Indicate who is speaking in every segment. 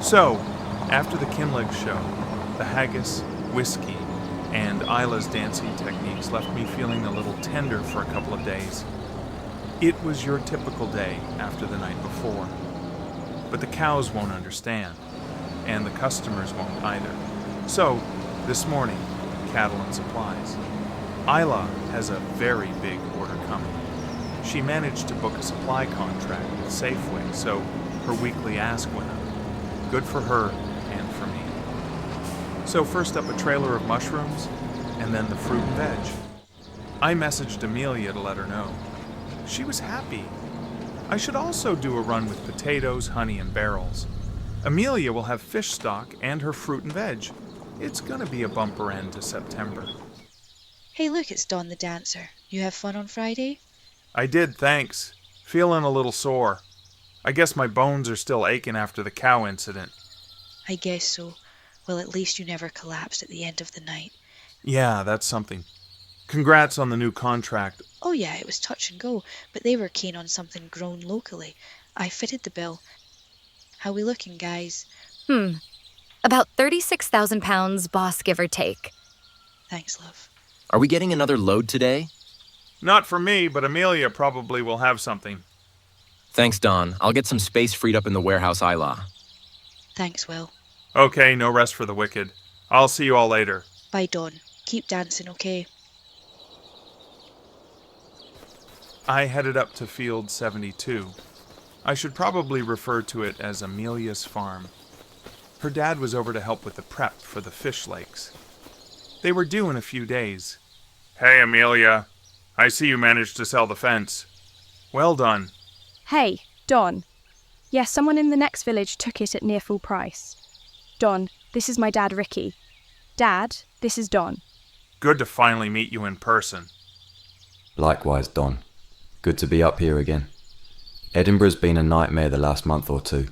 Speaker 1: So, after the Kinlaig show, the haggis, whiskey, and Isla's dancing techniques left me feeling a little tender for a couple of days. It was your typical day after the night before. But the cows won't understand, and the customers won't either. So, this morning, cattle and supplies. Isla has a very big order coming. She managed to book a supply contract with Safeway, so her weekly ask went up. Good for her and for me. So first up a trailer of mushrooms, and then the fruit and veg. I messaged Amelia to let her know. She was happy. I should also do a run with potatoes, honey, and barrels. Amelia will have fish stock and her fruit and veg. It's gonna be a bumper end to September.
Speaker 2: Hey look, it's Dawn the dancer. You have fun on Friday?
Speaker 1: I did, thanks. Feeling a little sore. I guess my bones are still aching after the cow incident.
Speaker 2: I guess so. Well, at least you never collapsed at the end of the night.
Speaker 1: Yeah, that's something. Congrats on the new contract.
Speaker 2: Oh yeah, it was touch and go, but they were keen on something grown locally. I fitted the bill. How we looking, guys?
Speaker 3: About 36,000 pounds, boss, give or take.
Speaker 2: Thanks, love.
Speaker 4: Are we getting another load today?
Speaker 1: Not for me, but Amelia probably will have something.
Speaker 4: Thanks, Don. I'll get some space freed up in the warehouse, Isla.
Speaker 2: Thanks, Will.
Speaker 1: Okay, no rest for the wicked. I'll see you all later.
Speaker 2: Bye, Dawn. Keep dancing, okay?
Speaker 1: I headed up to Field 72. I should probably refer to it as Amelia's farm. Her dad was over to help with the prep for the fish lakes. They were due in a few days. Hey, Amelia. I see you managed to sell the fence. Well done.
Speaker 5: Hey, Don. Yes, someone in the next village took it at near full price. Don, this is my dad, Ricky. Dad, this is Don.
Speaker 1: Good to finally meet you in person.
Speaker 6: Likewise, Don. Good to be up here again. Edinburgh's been a nightmare the last month or two.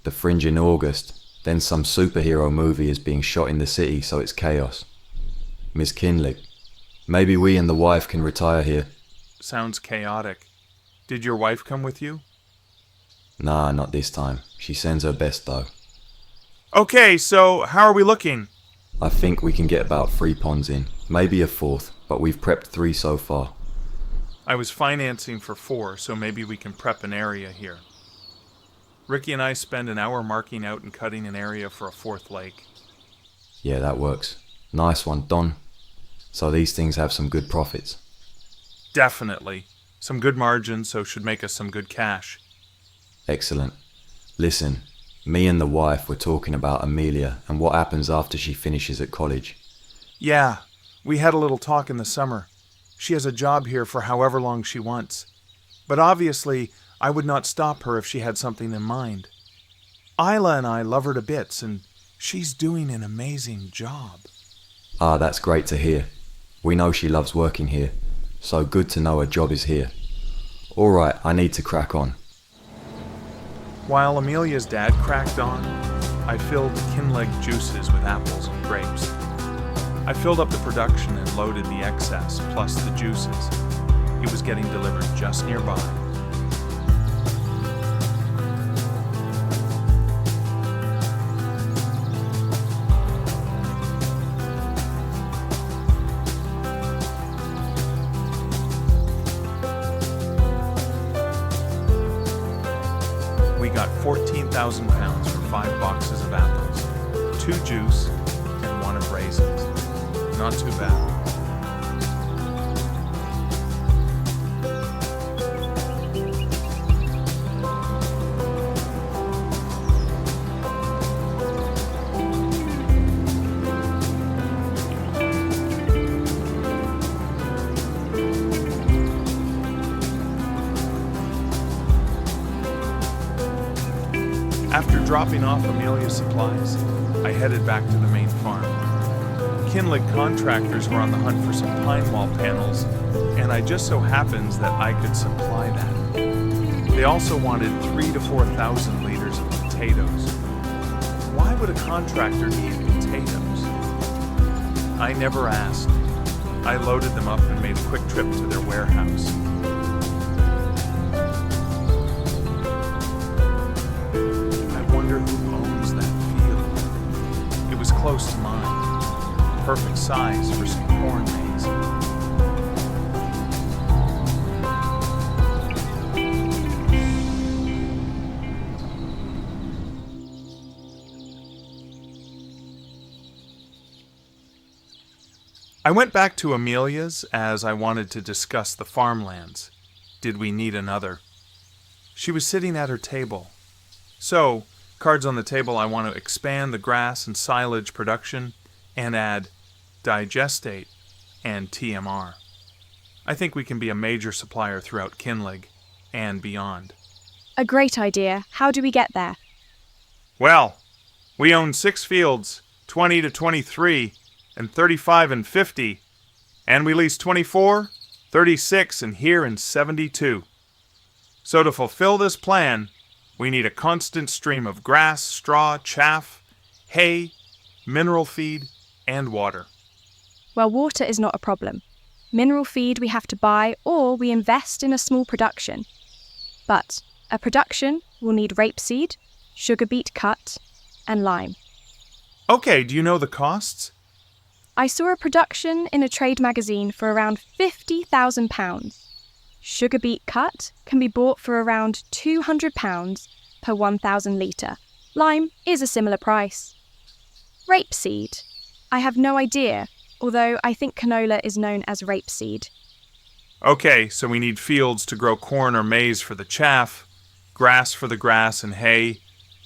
Speaker 6: The Fringe in August, then some superhero movie is being shot in the city, so it's chaos. Miss Kinlaig, maybe we and the wife can retire here.
Speaker 1: Sounds chaotic. Did your wife come with you?
Speaker 6: Nah, not this time. She sends her best though.
Speaker 1: Okay, so how are we looking?
Speaker 6: I think we can get about 3 ponds in, maybe a 4th, but we've prepped 3 so far.
Speaker 1: I was financing for 4, so maybe we can prep an area here. Ricky and I spend an hour marking out and cutting an area for a 4th lake.
Speaker 6: Yeah, that works. Nice one, Don. So these things have some good profits.
Speaker 1: Definitely. Some good margins, so should make us some good cash.
Speaker 6: Excellent. Listen, me and the wife were talking about Amelia and what happens after she finishes at college.
Speaker 1: Yeah, we had a little talk in the summer. She has a job here for however long she wants. But obviously, I would not stop her if she had something in mind. Isla and I love her to bits, and she's doing an amazing job.
Speaker 6: Ah, that's great to hear. We know she loves working here, so good to know her job is here. All right, I need to crack on.
Speaker 1: While Amelia's dad cracked on, I filled Kinlaig juices with apples and grapes. I filled up the production and loaded the excess, plus the juices. It was getting delivered just nearby. We got 14,000 pounds for 5 boxes of apples, 2 juice, and 1 of raisins. Not too bad. After dropping off Amelia's supplies, I headed back to the main farm. Kinlaig contractors were on the hunt for some pine wall panels, and it just so happens that I could supply that. They also wanted 3,000 to 4,000 liters of potatoes. Why would a contractor need potatoes? I never asked. I loaded them up and made a quick trip to their warehouse. I wonder who owns perfect size for some corn maze. I went back to Amelia's as I wanted to discuss the farmlands. Did we need another? She was sitting at her table. So, cards on the table, I want to expand the grass and silage production and add digestate and TMR. I think we can be a major supplier throughout Kinlaig and beyond.
Speaker 5: A great idea. How do we get there?
Speaker 1: Well, we own 6 fields, 20 to 23, and 35 and 50, and we lease 24, 36, and here in 72. So to fulfill this plan, we need a constant stream of grass, straw, chaff, hay, mineral feed, and water.
Speaker 5: Well, water is not a problem. Mineral feed we have to buy or we invest in a small production. But a production will need rapeseed, sugar beet cut, and lime.
Speaker 1: Okay, do you know the costs?
Speaker 5: I saw a production in a trade magazine for around £50,000. Sugar beet cut can be bought for around £200 per 1,000 litre. Lime is a similar price. Rapeseed. I have no idea, although I think canola is known as rapeseed.
Speaker 1: Okay, so we need fields to grow corn or maize for the chaff, grass for the grass and hay,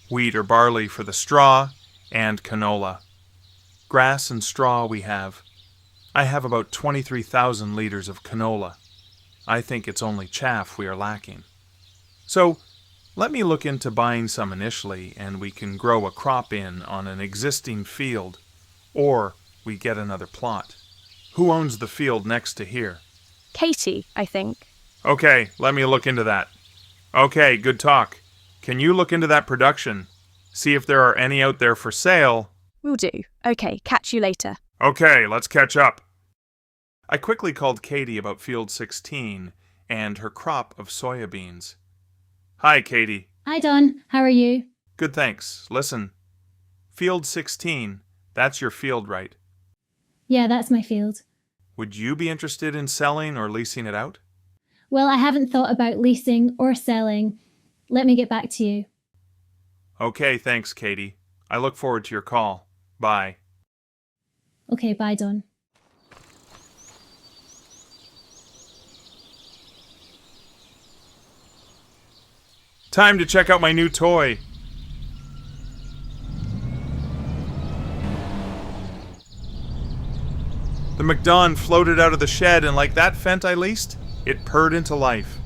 Speaker 1: wheat or barley for the straw, and canola. Grass and straw we have. I have about 23,000 liters of canola. I think it's only chaff we are lacking. So, let me look into buying some initially, and we can grow a crop in on an existing field, or we get another plot. Who owns the field next to here?
Speaker 5: Katie, I think.
Speaker 1: Okay, let me look into that. Okay, good talk. Can you look into that production? See if there are any out there for sale.
Speaker 5: Will do. Okay, catch you later.
Speaker 1: Okay, let's catch up. I quickly called Katie about Field 16 and her crop of soybeans. Hi, Katie.
Speaker 7: Hi, Don. How are you?
Speaker 1: Good, thanks. Listen, Field 16, that's your field, right?
Speaker 7: Yeah, that's my field.
Speaker 1: Would you be interested in selling or leasing it out?
Speaker 7: Well, I haven't thought about leasing or selling. Let me get back to you.
Speaker 1: Okay, thanks, Katie. I look forward to your call. Bye.
Speaker 7: Okay, bye, Don.
Speaker 1: Time to check out my new toy. The McDon floated out of the shed, and like that Fent I leased, it purred into life.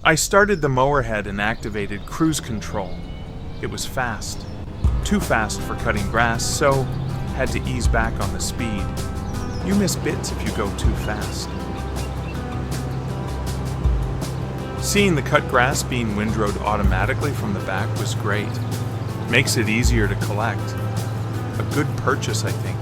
Speaker 1: I started the mower head and activated cruise control. It was fast. Too fast for cutting grass, so had to ease back on the speed. You miss bits if you go too fast. Seeing the cut grass being windrowed automatically from the back was great. Makes it easier to collect. A good purchase, I think.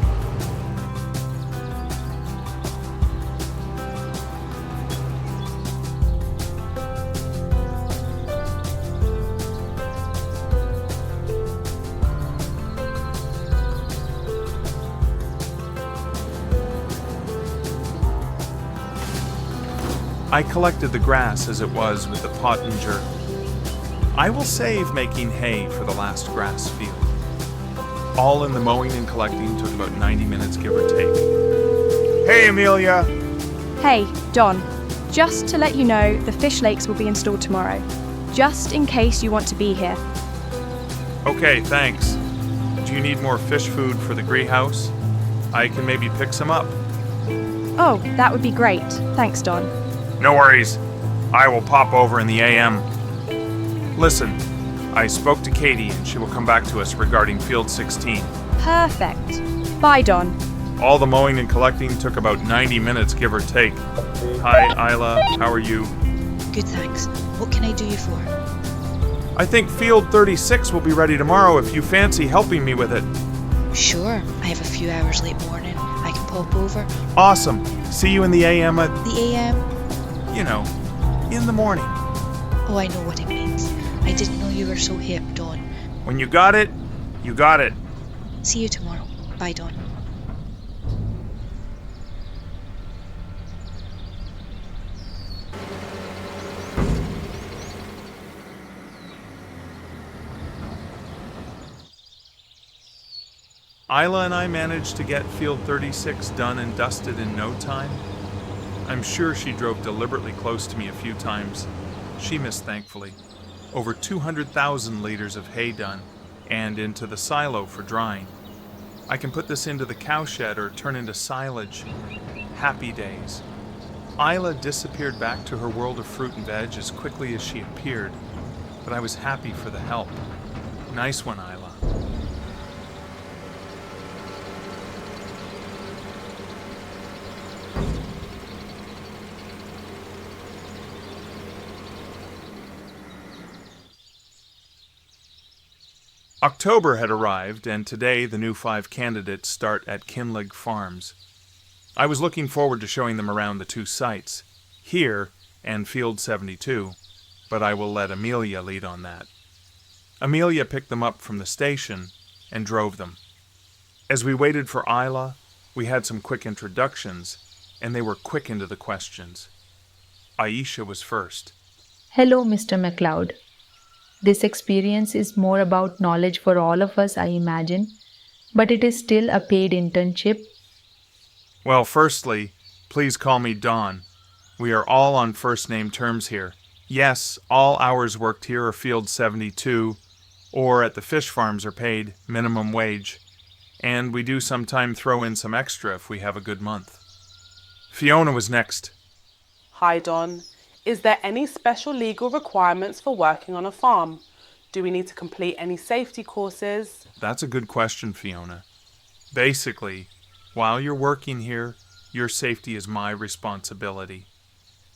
Speaker 1: I collected the grass as it was with the pottinger. I will save making hay for the last grass field. All in the mowing and collecting took about 90 minutes, give or take. Hey, Amelia!
Speaker 5: Hey, Don. Just to let you know, the fish lakes will be installed tomorrow. Just in case you want to be here.
Speaker 1: Okay, thanks. Do you need more fish food for the greenhouse? I can maybe pick some up.
Speaker 5: Oh, that would be great. Thanks, Don.
Speaker 1: No worries. I will pop over in the AM. Listen, I spoke to Katie and she will come back to us regarding Field 16.
Speaker 5: Perfect. Bye, Don.
Speaker 1: All the mowing and collecting took about 90 minutes, give or take. Hi, Isla. How are you?
Speaker 2: Good, thanks. What can I do you for?
Speaker 1: I think Field 36 will be ready tomorrow if you fancy helping me with it.
Speaker 2: Sure, I have a few hours late morning. I can pop over.
Speaker 1: Awesome. See you in the AM at,
Speaker 2: The AM?
Speaker 1: you know, in the morning.
Speaker 2: Oh, I know what it means. I didn't know you were ever so hip, Dawn.
Speaker 1: When you got it, you got it.
Speaker 2: See you tomorrow. Bye, Dawn.
Speaker 1: Isla and I managed to get Field 36 done and dusted in no time. I'm sure she drove deliberately close to me a few times. She missed, thankfully. Over 200,000 liters of hay done, and into the silo for drying. I can put this into the cowshed or turn into silage. Happy days. Isla disappeared back to her world of fruit and veg as quickly as she appeared, but I was happy for the help. Nice one, Isla. October had arrived, and today the new 5 candidates start at Kinlaig Farms. I was looking forward to showing them around the 2 sites, here and Field 72, but I will let Amelia lead on that. Amelia picked them up from the station and drove them. As we waited for Isla, we had some quick introductions, and they were quick into the questions. Aisha was first.
Speaker 8: Hello, Mr. McLeod. This experience is more about knowledge for all of us, I imagine, but it is still a paid internship.
Speaker 1: Well, firstly, please call me Dawn. We are all on first-name terms here. Yes, all hours worked here are Field 72, or at the fish farms are paid minimum wage, and we do sometime throw in some extra if we have a good month. Fiona was next.
Speaker 9: Hi, Don. Is there any special legal requirements for working on a farm? Do we need to complete any safety courses?
Speaker 1: That's a good question, Fiona. Basically, while you're working here, your safety is my responsibility.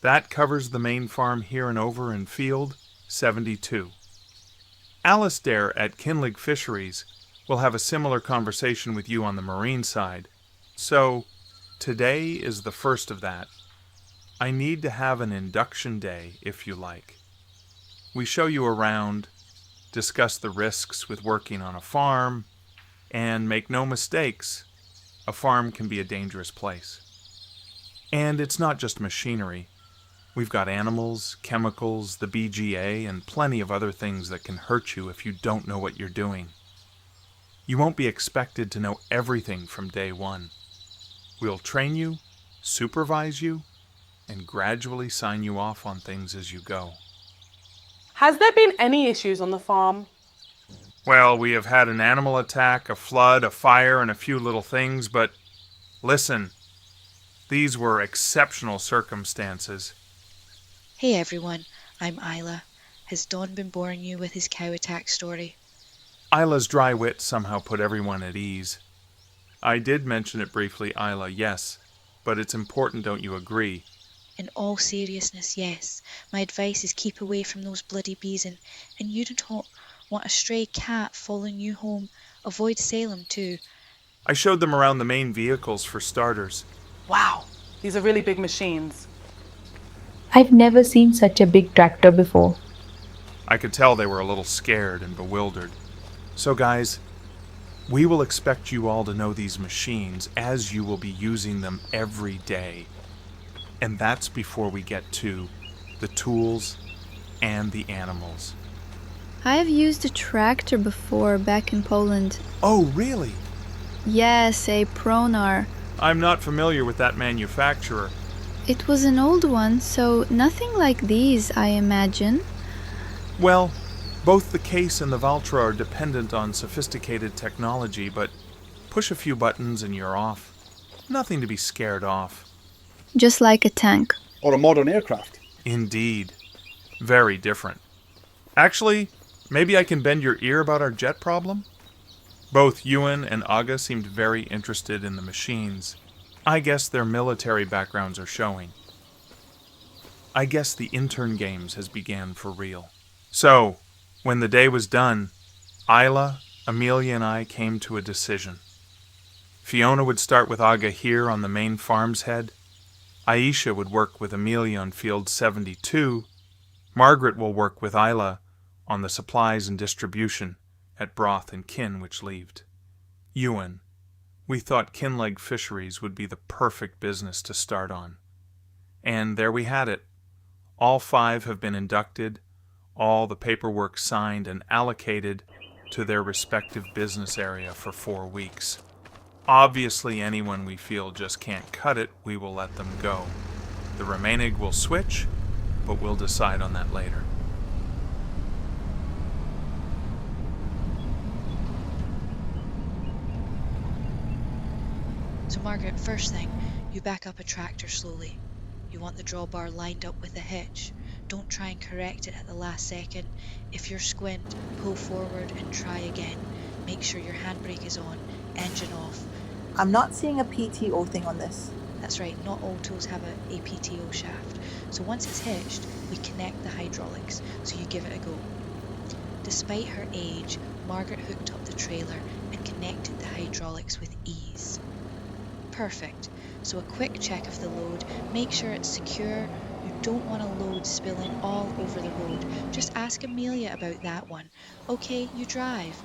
Speaker 1: That covers the main farm here and over in Field 72. Alistair at Kinlaig Fisheries will have a similar conversation with you on the marine side. So, today is the first of that. I need to have an induction day, if you like. We show you around, discuss the risks with working on a farm, and make no mistakes, a farm can be a dangerous place. And it's not just machinery. We've got animals, chemicals, the BGA, and plenty of other things that can hurt you if you don't know what you're doing. You won't be expected to know everything from day one. We'll train you, supervise you, and gradually sign you off on things as you go.
Speaker 9: Has there been any issues on the farm?
Speaker 1: Well, we have had an animal attack, a flood, a fire, and a few little things, but listen, these were exceptional circumstances.
Speaker 2: Hey everyone, I'm Isla. Has Don been boring you with his cow attack story?
Speaker 1: Isla's dry wit somehow put everyone at ease. I did mention it briefly, Isla, yes, but it's important, don't you agree?
Speaker 2: In all seriousness, yes. My advice is keep away from those bloody bees, and you don't want a stray cat following you home. Avoid Salem too.
Speaker 1: I showed them around the main vehicles for starters.
Speaker 9: Wow, these are really big machines.
Speaker 8: I've never seen such a big tractor before.
Speaker 1: I could tell they were a little scared and bewildered. So guys, we will expect you all to know these machines as you will be using them every day. And that's before we get to the tools and the animals.
Speaker 10: I have used a tractor before back in Poland.
Speaker 1: Oh, really?
Speaker 10: Yes, a Pronar.
Speaker 1: I'm not familiar with that manufacturer.
Speaker 10: It was an old one, so nothing like these, I imagine.
Speaker 1: Well, both the case and the Valtra are dependent on sophisticated technology, but push a few buttons and you're off. Nothing to be scared off.
Speaker 10: Just like a tank.
Speaker 11: Or a modern aircraft.
Speaker 1: Indeed. Very different. Actually, maybe I can bend your ear about our jet problem? Both Ewan and Aga seemed very interested in the machines. I guess their military backgrounds are showing. I guess the Intern Games has began for real. So, when the day was done, Isla, Amelia, and I came to a decision. Fiona would start with Aga here on the main farm's head. Aisha would work with Amelia on Field 72. Margaret will work with Isla on the supplies and distribution at broth and kin which leaved. Ewan, we thought Kinlaig Fisheries would be the perfect business to start on. And there we had it. All 5 have been inducted, all the paperwork signed and allocated to their respective business area for 4 weeks. Obviously, anyone we feel just can't cut it, we will let them go. The remaining will switch, but we'll decide on that later.
Speaker 2: So Margaret, first thing, you back up a tractor slowly. You want the drawbar lined up with a hitch. Don't try and correct it at the last second. If you're squint, pull forward and try again. Make sure your handbrake is on, engine off.
Speaker 11: I'm not seeing a PTO thing on this.
Speaker 2: That's right, not all tools have a PTO shaft. So once it's hitched, we connect the hydraulics, so you give it a go. Despite her age, Margaret hooked up the trailer and connected the hydraulics with ease. Perfect. So a quick check of the load, make sure it's secure. You don't want a load spilling all over the road. Just ask Amelia about that one. Okay, you drive.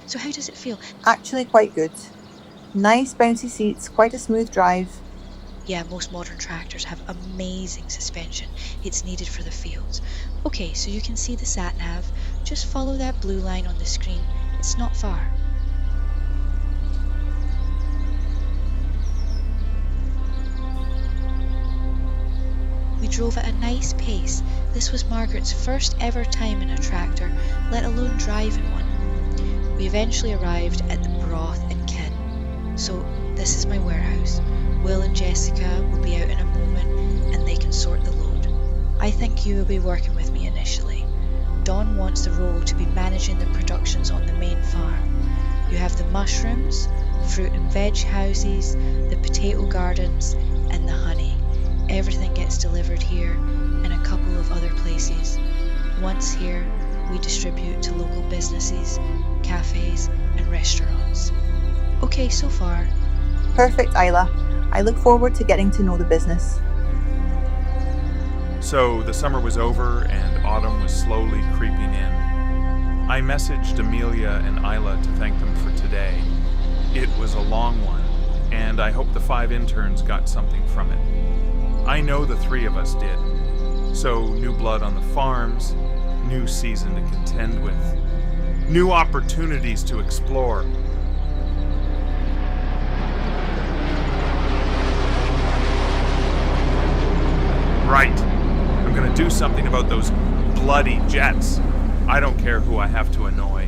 Speaker 2: So how does it feel?
Speaker 11: Actually quite good. Nice bouncy seats, quite a smooth drive.
Speaker 2: Yeah, most modern tractors have amazing suspension. It's needed for the fields. Okay, so you can see the sat-nav. Just follow that blue line on the screen. It's not far. We drove at a nice pace. This was Margaret's first ever time in a tractor, let alone driving one. We eventually arrived at the broth and kin. So this is my warehouse. Will and Jessica will be out in a moment and they can sort the load. I think you will be working with me initially. Dawn wants the role to be managing the productions on the main farm. You have the mushrooms, fruit and veg houses, the potato gardens and the honey. Everything gets delivered here and a couple of other places. Once here, we distribute to local businesses, cafes and restaurants. Okay, so far.
Speaker 11: Perfect, Isla. I look forward to getting to know the business.
Speaker 1: So the summer was over and autumn was slowly creeping in. I messaged Amelia and Isla to thank them for today. It was a long one, and I hope the 5 interns got something from it. I know the 3 of us did. So new blood on the farms, new season to contend with, new opportunities to explore. Right. I'm gonna do something about those bloody jets. I don't care who I have to annoy.